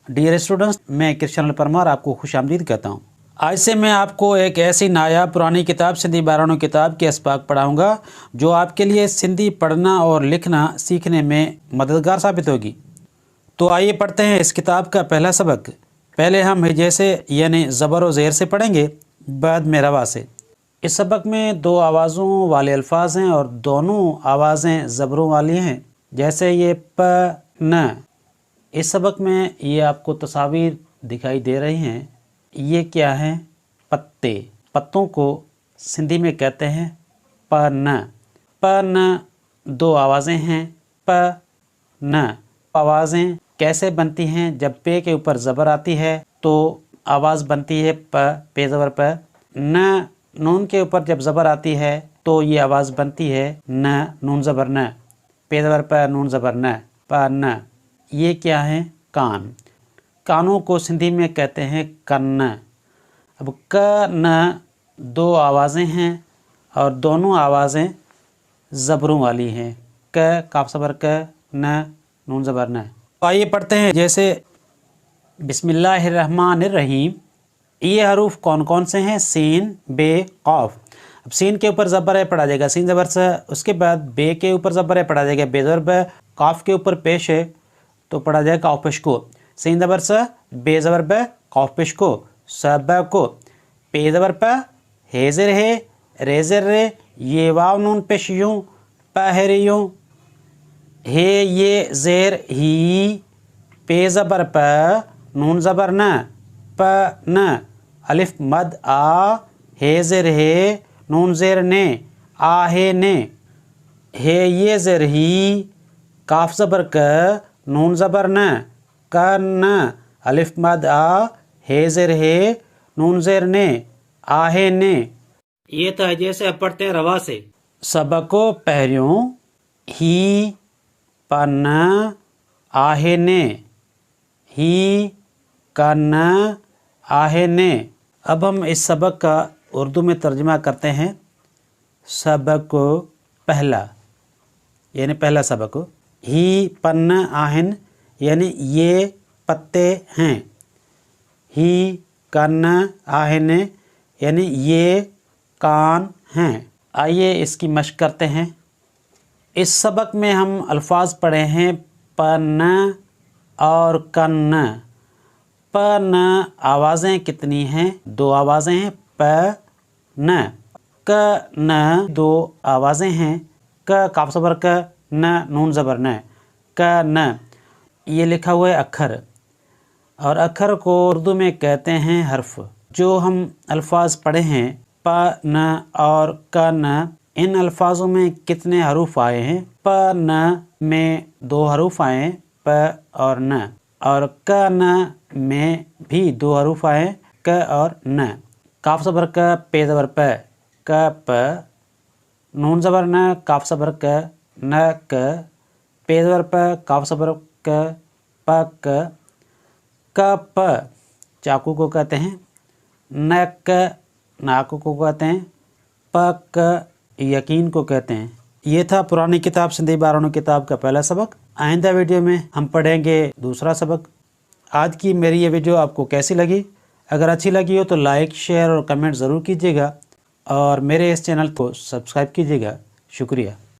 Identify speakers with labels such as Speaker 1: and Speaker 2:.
Speaker 1: Dear students, मैं कृष्ण परमार आपको खुशामदीद कहता हूँ। आज से मैं आपको एक ऐसी नायाब पुरानी किताब सिंधी 12 किताब के अस्बाक पढ़ाऊँगा जो आपके लिए सिंधी पढ़ना और लिखना सीखने में मददगार साबित होगी। तो आइए पढ़ते हैं इस किताब का पहला सबक। पहले हम हिजे से यानी ज़बर और ज़ेर से पढ़ेंगे, बाद में रवा से। इस सबक में 2 आवाज़ों वाले अल्फाज हैं और दोनों आवाज़ें ज़बरों वाली हैं। जैसे ये प न, इस सबक में ये आपको तस्वीर दिखाई दे रही हैं। ये क्या हैं? पत्ते। पत्तों को सिंधी में कहते हैं प न। प न 2 आवाज़ें हैं, प न। आवाज़ें कैसे बनती हैं? जब पे के ऊपर ज़बर आती है तो आवाज़ बनती है प, पे ज़बर प। न, नून के ऊपर जब ज़बर आती है तो ये आवाज़ बनती है न, नून ज़बर न, पे ज़बर प, नून ज़बर न, प न। ये क्या हैं? कान। कानों को सिंधी में कहते हैं कन्न। अब क न 2 आवाज़ें हैं और दोनों आवाज़ें ज़बरों वाली हैं। क, काफ ज़बर क, न, नून ज़बर न। तो आइए पढ़ते हैं। जैसे बिस्मिल्लाहिर्रहमानिर्रहीम। ये हरूफ कौन कौन से हैं? सीन, बे, क़ाफ। अब सीन के ऊपर ज़बर है, पढ़ा जाएगा सीन ज़बर से। उसके बाद बे के ऊपर ज़बर है, पढ़ा जाएगा बे ज़बर ब। क़ाफ के ऊपर पेश है तो पढ़ा जाएगा क़ाफ पेश को। सीन ज़बर से, बे ज़बर ब, क़ाफ पेश को, सब को, पे ज़बर प, हे ज़ेर हे, रे ज़ेर रे, ये वाव नून पेश यूं, पहरे यूं, हे ये ज़ेर ही, पे ज़बर प, नून ज़बर न, प न, अलिफ मद आ, हे ज़ेर हे, नून ज़ेर ने, आ हे ने, हे ये ज़ेर ही, काफ ज़बर क, नून ज़बर न, क न, अलिफ मद आ, हे ज़ेर हे, नून ज़ेर ने, आ हे ने। ये था। जैसे अब पढ़ते हैं रवा से। सबको पहरियों ही पन आहे ने, ही कन आहे ने। अब हम इस सबक का उर्दू में तर्जुमा करते हैं। सबक पहला यानी पहला सबक, ही पन आहन यानी ये पत्ते हैं, ही कन आहन यानी ये कान हैं। आइए इसकी मश्क करते हैं। इस सबक में हम अल्फाज पढ़े हैं पन और कन्न। पन आवाज़ें कितनी हैं? 2 आवाज़ें हैं, प न। क न 2 आवाज़ें हैं, क काफ ज़बर क, न नून ज़बर न, क न। ये लिखा हुआ है अक्षर, और अक्षर को उर्दू में कहते हैं हर्फ। जो हम अल्फाज पढ़े हैं प न और क न, इन अल्फाजों में कितने हरूफ आए हैं? प न में 2 हरूफ आए हैं, प और न, और क न में भी 2 हरूफ आए हैं, क और न। काफ ज़बर क, पे ज़बर प, क प, नून ज़बर न, काफ ज़बर क, न क, पे ज़बर प, काफ ज़बर क, प क प चाकू को कहते हैं, न क नाकू को कहते हैं, प क यकीन को कहते हैं। ये था पुरानी किताब सिंधी 12 किताब का पहला सबक। आइंदा वीडियो में हम पढ़ेंगे दूसरा सबक। आज की मेरी ये वीडियो आपको कैसी लगी? अगर अच्छी लगी हो तो लाइक, शेयर और कमेंट ज़रूर कीजिएगा और मेरे इस चैनल को सब्सक्राइब कीजिएगा। शुक्रिया।